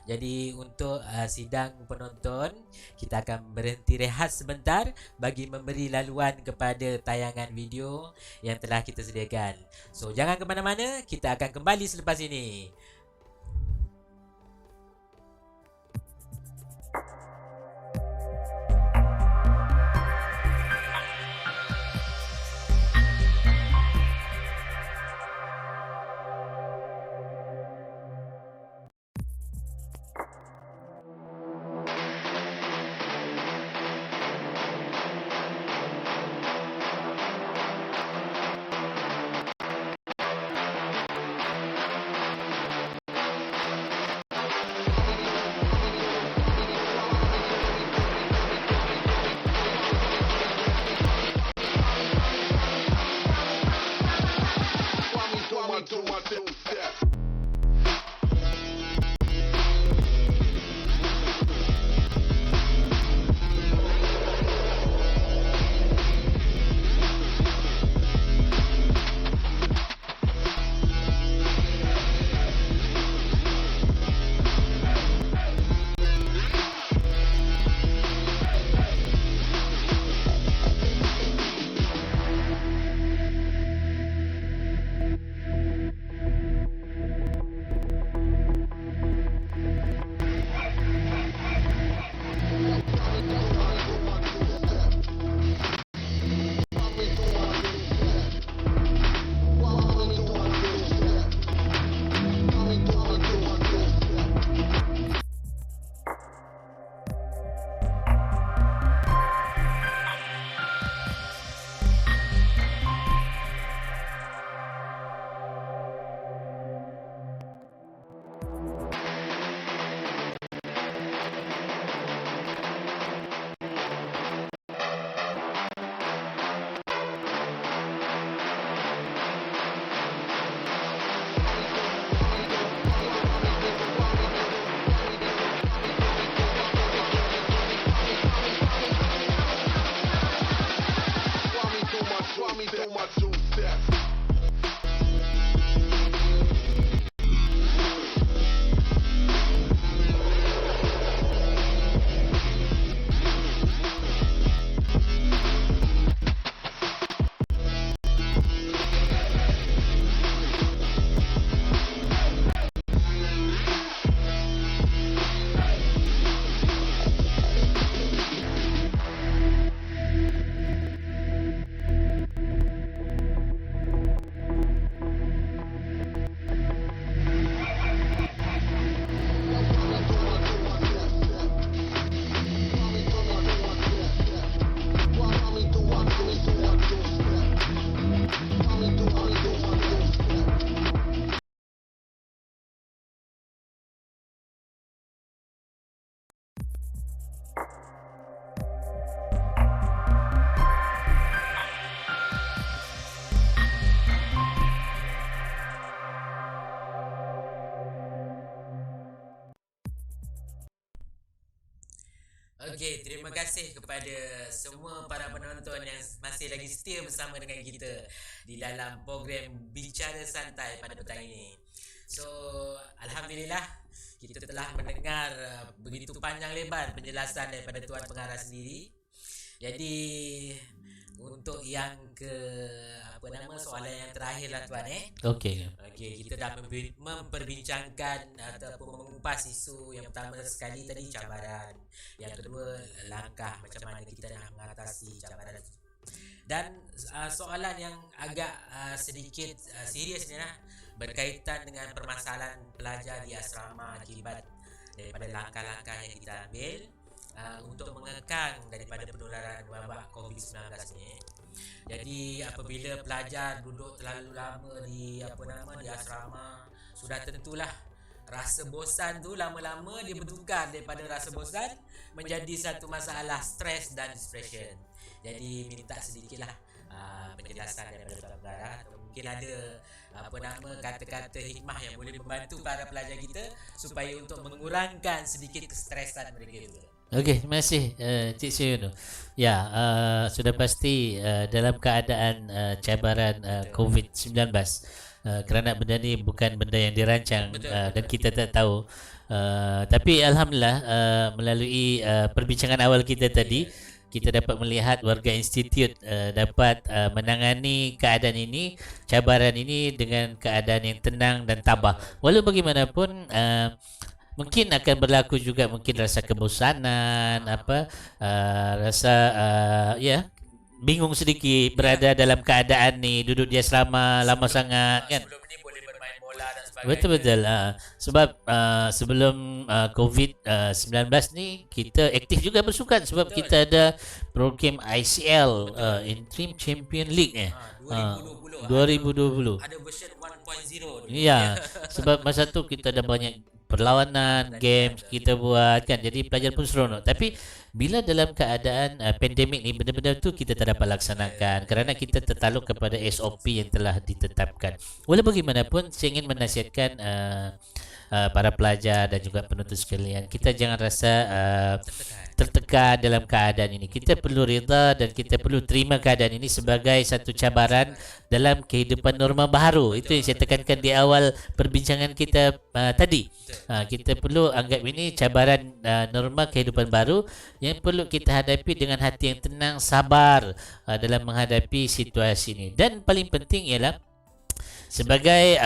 Jadi untuk sidang penonton, kita akan berhenti rehat sebentar bagi memberi laluan kepada tayangan video yang telah kita sediakan. So jangan ke mana-mana, kita akan kembali selepas ini. Okey, terima kasih kepada semua para penonton yang masih lagi setia bersama dengan kita di dalam program Bicara Santai pada petang ini. So, alhamdulillah kita telah mendengar begitu panjang lebar penjelasan daripada Tuan Pengarah sendiri. Jadi untuk yang ke apa nama soalan yang terakhir lah Tuan Okey. Okey, kita dah memperbincangkan ataupun mengupas isu yang pertama sekali tadi cabaran. Yang kedua langkah macam mana kita nak mengatasi cabaran. Dan soalan yang agak sedikit serius ni lah berkaitan dengan permasalahan pelajar di asrama akibat daripada langkah-langkah yang kita ambil untuk mengekang daripada penularan wabak COVID-19 ni. Jadi apabila pelajar duduk terlalu lama di di asrama, sudah tentulah rasa bosan tu lama-lama dia bertukar daripada rasa bosan menjadi satu masalah stres dan depression. Jadi minta sedikitlah penjelasan daripada Tuan Pengarah, atau mungkin ada kata-kata hikmah yang boleh membantu para pelajar kita supaya untuk mengurangkan sedikit kestresan mereka itu. Okey, terima kasih Cik Syuno. Ya, sudah pasti dalam keadaan cabaran COVID-19, kerana benda ni bukan benda yang dirancang dan kita tak tahu. Tapi alhamdulillah melalui perbincangan awal kita tadi, kita dapat melihat warga institut dapat menangani keadaan ini, cabaran ini dengan keadaan yang tenang dan tabah. Walau bagaimanapun mungkin akan berlaku juga mungkin rasa kebosanan, rasa bingung sedikit berada dalam keadaan ni, duduk di asrama lama sangat kan. Sebelum ni boleh bermain bola dan sebagainya. Betul-betul. Sebab sebelum COVID-19 ni kita aktif juga bersukan sebab kita ada program ICL, Interim Champion League 2020. Ada version 1.0. Ya, sebab masa tu kita ada banyak perlawanan, games kita buat kan. Jadi pelajar pun seronok. Tapi bila dalam keadaan pandemik ni benda-benda tu kita tak dapat laksanakan kerana kita tertaluk kepada SOP yang telah ditetapkan. Walau bagaimanapun saya ingin menasihatkan para pelajar dan juga penonton sekalian, kita jangan rasa tertekan dalam keadaan ini. Kita perlu reda dan kita perlu terima keadaan ini sebagai satu cabaran dalam kehidupan norma baru. Itu yang saya tekankan di awal perbincangan kita tadi. Kita perlu anggap ini cabaran norma kehidupan baru yang perlu kita hadapi dengan hati yang tenang, sabar dalam menghadapi situasi ini. Dan paling penting ialah sebagai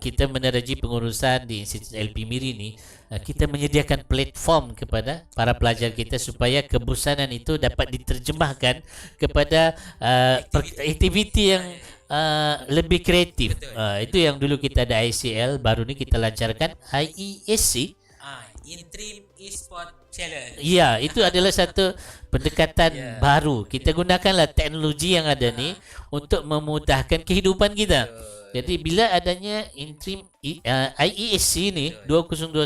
kita meneroji pengurusan di Institut LP Miri ni, kita menyediakan platform kepada para pelajar kita supaya kebosanan itu dapat diterjemahkan kepada aktiviti yang lebih kreatif. Itu yang dulu kita ada ICL, baru ni kita lancarkan IESC, Interim Esport Challenge. Ya, itu adalah satu pendekatan baru. Kita gunakanlah teknologi yang ada ni untuk memudahkan kehidupan kita. Jadi bila adanya interim IESC ni 2021,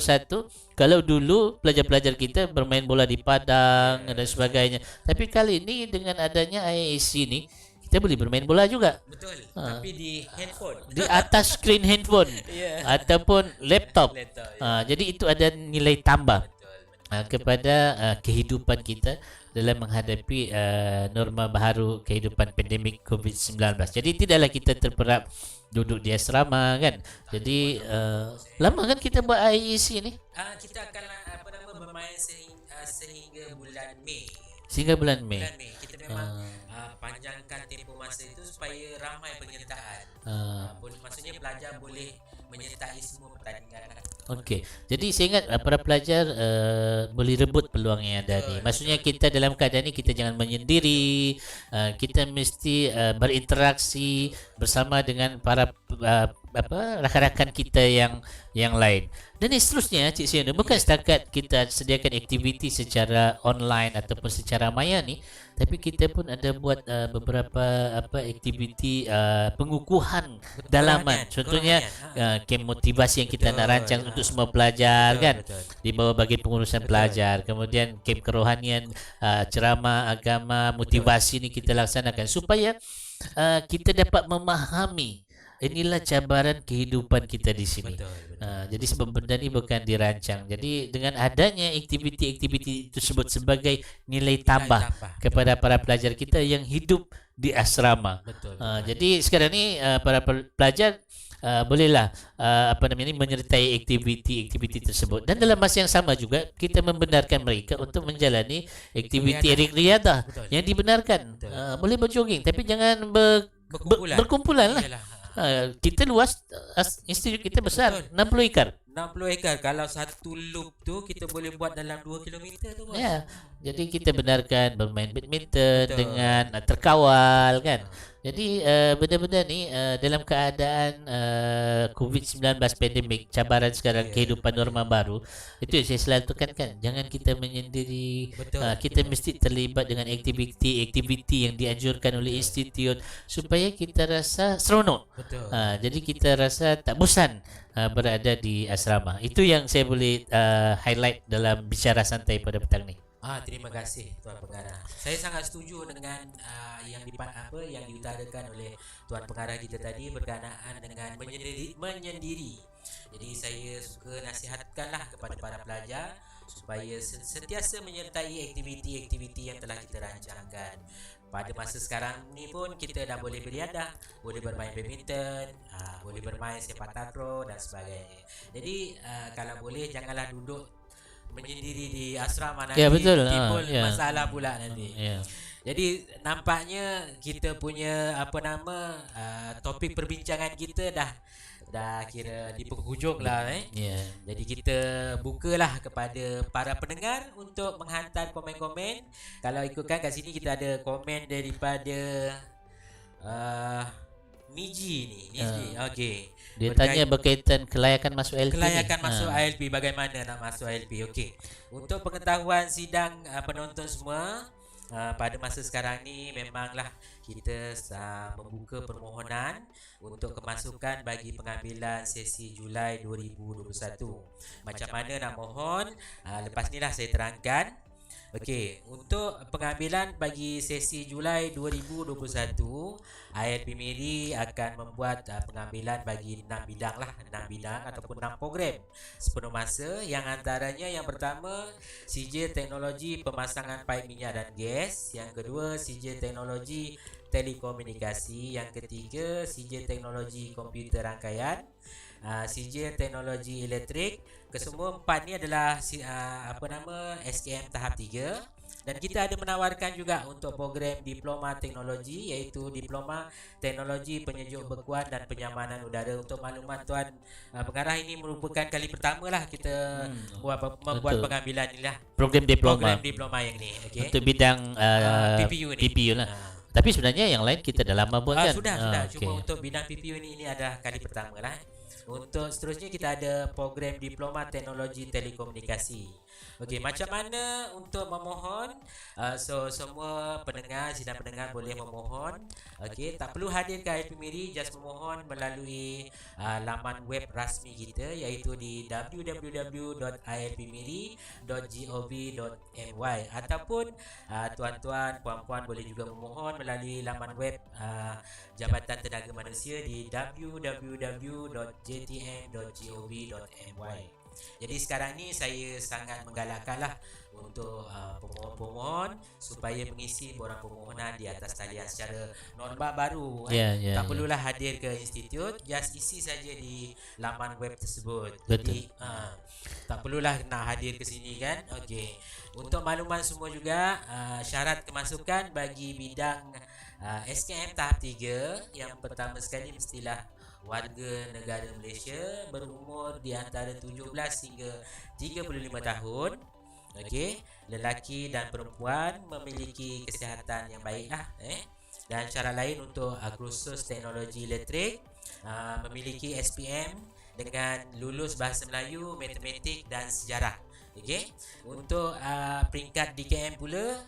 kalau dulu pelajar-pelajar kita bermain bola di padang dan sebagainya, tapi kali ini dengan adanya IESC ni kita boleh bermain bola juga. Betul. Tapi di handphone, di atas skrin handphone ataupun laptop. Jadi itu ada nilai tambah kepada kehidupan kita dalam menghadapi norma baru kehidupan pandemik COVID-19. Jadi tidaklah kita terperap duduk di asrama kan. Jadi lama kan kita buat IEC ni? Kita akan bermain sehingga bulan Mei. Sehingga bulan Mei. Kita memang panjangkan tempoh masa itu supaya ramai penyertaan. Maksudnya pelajar boleh menyertai semua pertandingan. Okey. Jadi saya ingat para pelajar boleh rebut peluang yang ada ni. Maksudnya kita dalam keadaan ni kita jangan menyendiri. Kita mesti berinteraksi bersama dengan para rakan-rakan kita yang lain. Dan seterusnya Cik Siana, bukan setakat kita sediakan aktiviti secara online ataupun secara maya ni, tapi kita pun ada buat beberapa aktiviti pengukuhan dalaman. Contohnya kem motivasi yang kita nak rancang untuk semua pelajar kan, di bawah bahagian pengurusan pelajar. Kemudian kem kerohanian, ceramah agama, motivasi ni kita laksanakan supaya kita dapat memahami inilah cabaran kehidupan kita di sini. Betul, betul. Jadi sebab benda ni bukan dirancang. Jadi dengan adanya aktiviti-aktiviti tersebut sebagai nilai tambah kepada para pelajar kita yang hidup di asrama. Betul. Jadi sekarang ni para pelajar bolehlah menyertai aktiviti-aktiviti tersebut, dan dalam masa yang sama juga kita membenarkan mereka untuk menjalani aktiviti riadah Betul. yang dibenarkan. Betul. Boleh berjoging tapi jangan berkumpulan lah. Iyalah. Kita luas, institut kita besar, Betul. 60 ekar. 60 ekar. Kalau satu loop tu kita boleh buat dalam 2 kilometer tu, bos. Ya. Jadi kita benarkan bermain badminton Betul. dengan terkawal kan. Jadi benda-benda ni dalam keadaan COVID-19 pandemik, cabaran sekarang, kehidupan norma baru, itu yang saya selalu tekankan, jangan kita menyendiri. Betul. Kita mesti terlibat dengan aktiviti-aktiviti yang dianjurkan oleh institut supaya kita rasa seronok. Betul. Jadi kita rasa tak bosan berada di asrama. Itu yang saya boleh highlight dalam bicara santai pada petang ni. Terima kasih Tuan Pengarah. Saya sangat setuju dengan yang diutarakan oleh Tuan Pengarah kita tadi berkenaan dengan menyendiri. Jadi saya suka nasihatkanlah kepada para pelajar supaya sentiasa menyertai aktiviti-aktiviti yang telah kita rancangkan. Pada masa sekarang ni pun kita dah boleh beriadah, boleh bermain badminton, boleh bermain sepak takraw dan sebagainya. Jadi kalau boleh janganlah duduk menyendiri di asrama, nanti betul. timbul masalah pula nanti. Jadi nampaknya kita punya topik perbincangan kita dah kira di penghujung lah. Jadi kita bukalah kepada para pendengar untuk menghantar komen-komen. Kalau ikutkan kat sini kita ada komen daripada Niji ni. Okey. Dia tanya berkaitan kelayakan masuk LP. Kelayakan masuk ILP, bagaimana nak masuk ILP. Okey. Untuk pengetahuan sidang penonton semua, pada masa sekarang ni memanglah kita membuka permohonan untuk kemasukan bagi pengambilan sesi Julai 2021. Macam mana nak mohon? Lepas ni lah saya terangkan. Okey, untuk pengambilan bagi sesi Julai 2021, ILP Miri akan membuat pengambilan bagi 6 bidang ataupun 6 program sepenuh masa, yang antaranya yang pertama CJ Teknologi Pemasangan Paip Minyak dan Gas, yang kedua CJ Teknologi Telekomunikasi, yang ketiga CJ Teknologi Komputer Rangkaian, CJ Teknologi Elektrik. Kesemua empat ni adalah SKM tahap 3. Dan kita ada menawarkan juga untuk program Diploma Teknologi, iaitu Diploma Teknologi Penyejuk Bekuan dan Penyamanan Udara. Untuk makluman Tuan Pengarah, ini merupakan kali pertama lah kita membuat pengambilan ni lah. Program diploma yang ni. Okay. Untuk bidang PPU ni. PPU lah. Tapi sebenarnya yang lain kita dah lama buat kan? Sudah. Cuma untuk bidang PPU ni adalah kali pertama lah. Untuk seterusnya kita ada program Diploma Teknologi Telekomunikasi. Okey, macam mana untuk memohon? Semua sidang pendengar boleh memohon. Okey, tak perlu hadir ke ILP Miri, just memohon melalui laman web rasmi kita, iaitu di www.ilpmiri.gov.my, ataupun tuan-tuan, puan-puan boleh juga memohon melalui laman web Jabatan Tenaga Manusia di www.jtm.gov.my. Jadi sekarang ni saya sangat menggalakkanlah untuk pemohon-pemohon supaya mengisi borang permohonan di atas talian secara norma baru. Tak perlulah hadir ke institut, just isi saja di laman web tersebut. Jadi tak perlulah nak hadir ke sini kan. Okey. Untuk makluman semua juga, syarat kemasukan bagi bidang SKM tahap 3, yang pertama sekali mestilah warga negara Malaysia berumur di antara 17 hingga 35 tahun. Okey, lelaki dan perempuan memiliki kesihatan yang baiklah. Dan syarat lain untuk kursus teknologi elektrik, memiliki SPM dengan lulus bahasa Melayu, matematik dan sejarah. Okey. Untuk peringkat DKM pula,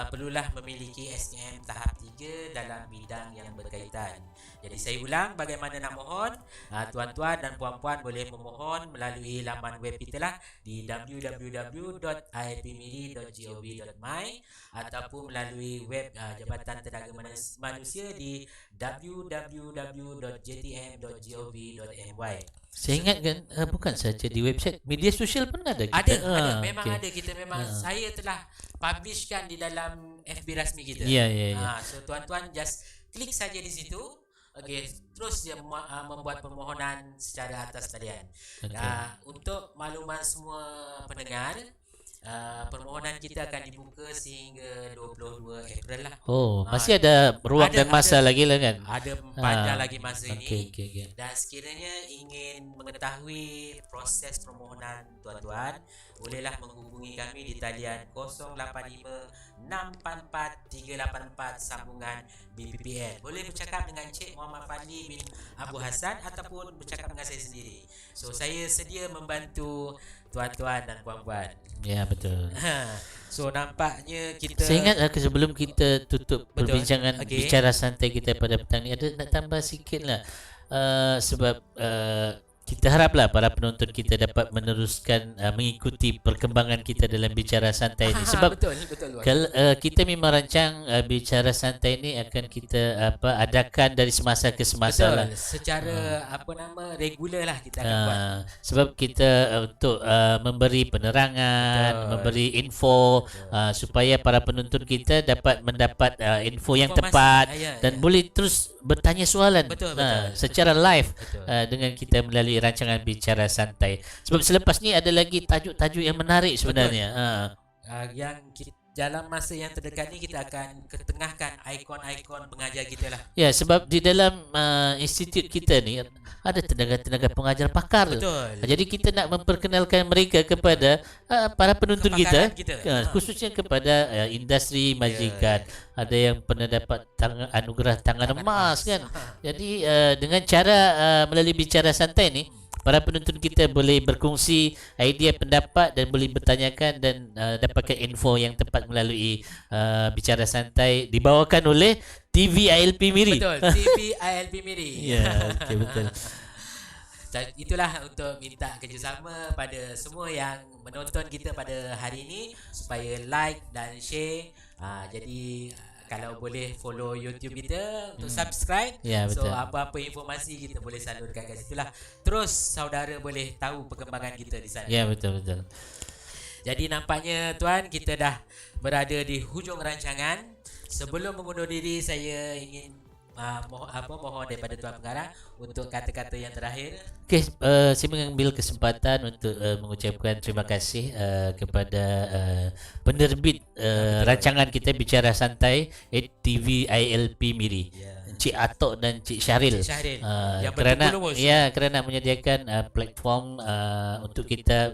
perlulah memiliki SPM tahap 3 dalam bidang yang berkaitan. Jadi saya ulang bagaimana nak mohon. Tuan-tuan dan puan-puan boleh memohon melalui laman web kita lah di www.ilpmiri.gov.my ataupun melalui web Jabatan Tenaga Manusia di www.jtm.gov.my. Saya ingat kan bukan saja di website, media sosial pun ada kita. Ada, memang okey. ada. Kita memang saya telah publishkan di dalam FB rasmi kita. Ya, ya, ya. So tuan-tuan just klik saja di situ. Okey, terus dia membuat permohonan secara atas talian. Untuk makluman semua pendengar, permohonan kita akan dibuka sehingga 22 April lah. Oh, masih ada ruang dan masa lagi lah kan? Ada panjang lagi masa Okey, ini. okey, okey. Dan sekiranya ingin mengetahui proses permohonan tuan-tuan, bolehlah menghubungi kami di talian 085-644-384 sambungan BPPN. Boleh bercakap dengan Cik Muhammad Fadli bin Abu Hassan ataupun bercakap dengan saya sendiri. So saya sedia membantu tuan-tuan dan puan-puan. Ya, betul. So nampaknya kita, Saya ingat sebelum kita tutup Betul. perbincangan Okey. bicara santai kita pada petang ni, ada nak tambah sikit lah. Sebab kita haraplah para penonton kita dapat meneruskan mengikuti perkembangan kita dalam bicara santai ini. Sebab betul. kalau kita memang rancang bicara santai ini akan kita adakan dari semasa ke semasa lah. Secara regular lah kita akan buat. Sebab kita untuk memberi penerangan, Betul. memberi info supaya para penonton kita dapat mendapat info yang Informasi. tepat Ya, dan boleh terus bertanya soalan Betul. secara live Betul. dengan kita melalui rancangan bicara santai. Sebab selepas ni ada lagi tajuk-tajuk yang menarik sebenarnya. Yang dalam masa yang terdekat ni kita akan ketengahkan ikon-ikon pengajar kita lah. Ya, sebab di dalam institut kita ni ada tenaga-tenaga pengajar pakar. Betul. Jadi kita nak memperkenalkan mereka kepada para penonton kita, Kepakaran kita. khususnya kepada industri majikan. Ada yang pernah dapat anugerah tangan emas kan. Jadi dengan cara melalui bicara santai ni, para penonton kita boleh berkongsi idea, pendapat dan boleh bertanyakan dan dapatkan info yang tepat melalui bicara santai dibawakan oleh TV ILP Miri. Betul. TV ILP Miri. Ya, okey, betul. Dan itulah untuk minta kerjasama pada semua yang menonton kita pada hari ini supaya like dan share. Jadi kalau boleh follow YouTube kita untuk subscribe. Ya, So betul. apa-apa informasi kita boleh salurkan kat situlah. Terus saudara boleh tahu perkembangan kita di sana. Ya, betul. Jadi nampaknya tuan, kita dah berada di hujung rancangan. Sebelum mengundur diri, saya ingin mohon daripada tuan pengarah untuk kata-kata yang terakhir. Okey, saya mengambil kesempatan untuk mengucapkan terima kasih kepada penerbit rancangan kita bicara santai TV ILP Miri. Cik Atok dan Cik Syahril. Cik Syahril yang kerana bertepuk lumus. kerana menyediakan platform untuk kita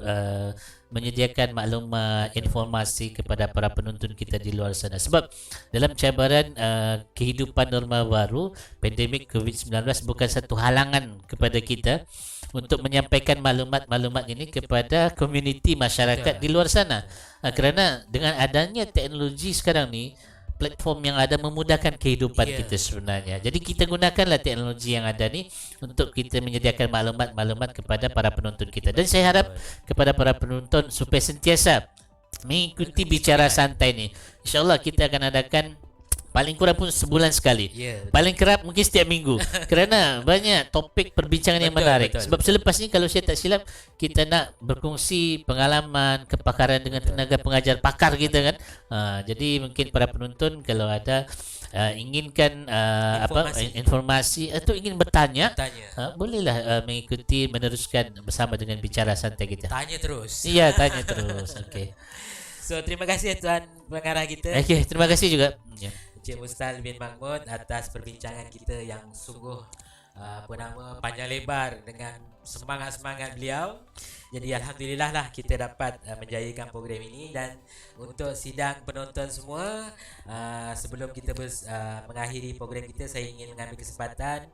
menyediakan maklumat, informasi kepada para penonton kita di luar sana. Sebab dalam cabaran kehidupan normal baru, pandemik COVID-19 bukan satu halangan kepada kita untuk menyampaikan maklumat-maklumat ini kepada komuniti masyarakat di luar sana. Kerana dengan adanya teknologi sekarang ni, platform yang ada memudahkan kehidupan kita sebenarnya. Jadi kita gunakanlah teknologi yang ada ni untuk kita menyediakan maklumat-maklumat kepada para penonton kita. Dan saya harap kepada para penonton supaya sentiasa mengikuti bicara santai ni. InsyaAllah kita akan adakan paling kurang pun sebulan sekali. Paling kerap mungkin setiap minggu. Kerana banyak topik perbincangan yang menarik. Sebab selepas ni kalau saya tak silap, kita nak berkongsi pengalaman, kepakaran dengan tenaga pengajar pakar kita kan. Jadi mungkin para penonton kalau ada inginkan informasi atau ingin bertanya, bolehlah mengikuti, meneruskan bersama dengan bicara santai kita. Tanya terus. Iya, tanya terus. Okey. So terima kasih tuan pengarah kita. Okey, terima kasih juga. Ya. Encik Mustal bin Mahmud atas perbincangan kita yang sungguh panjang lebar dengan semangat-semangat beliau. Jadi alhamdulillah lah kita dapat menjayakan program ini. Dan untuk sidang penonton semua, sebelum kita mengakhiri program kita, saya ingin mengambil kesempatan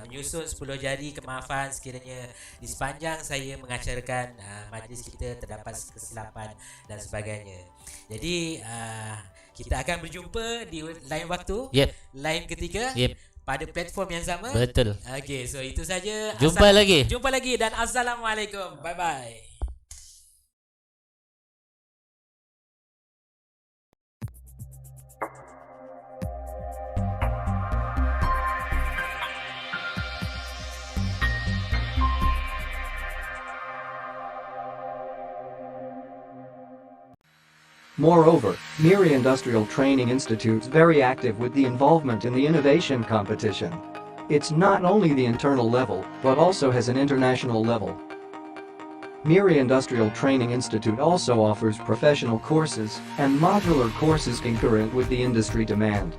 menyusun 10 jari kemaafan sekiranya di sepanjang saya mengacarakan majlis kita terdapat kesilapan dan sebagainya. Jadi Kita akan berjumpa di lain waktu, Yep. lain ketika, Yep. pada platform yang sama. Betul. Okey, so itu saja. Jumpa lagi. Jumpa lagi dan assalamualaikum. Bye bye. Moreover, MIRI Industrial Training Institute's very active with the involvement in the innovation competition. It's not only the internal level, but also has an international level. MIRI Industrial Training Institute also offers professional courses and modular courses concurrent with the industry demand.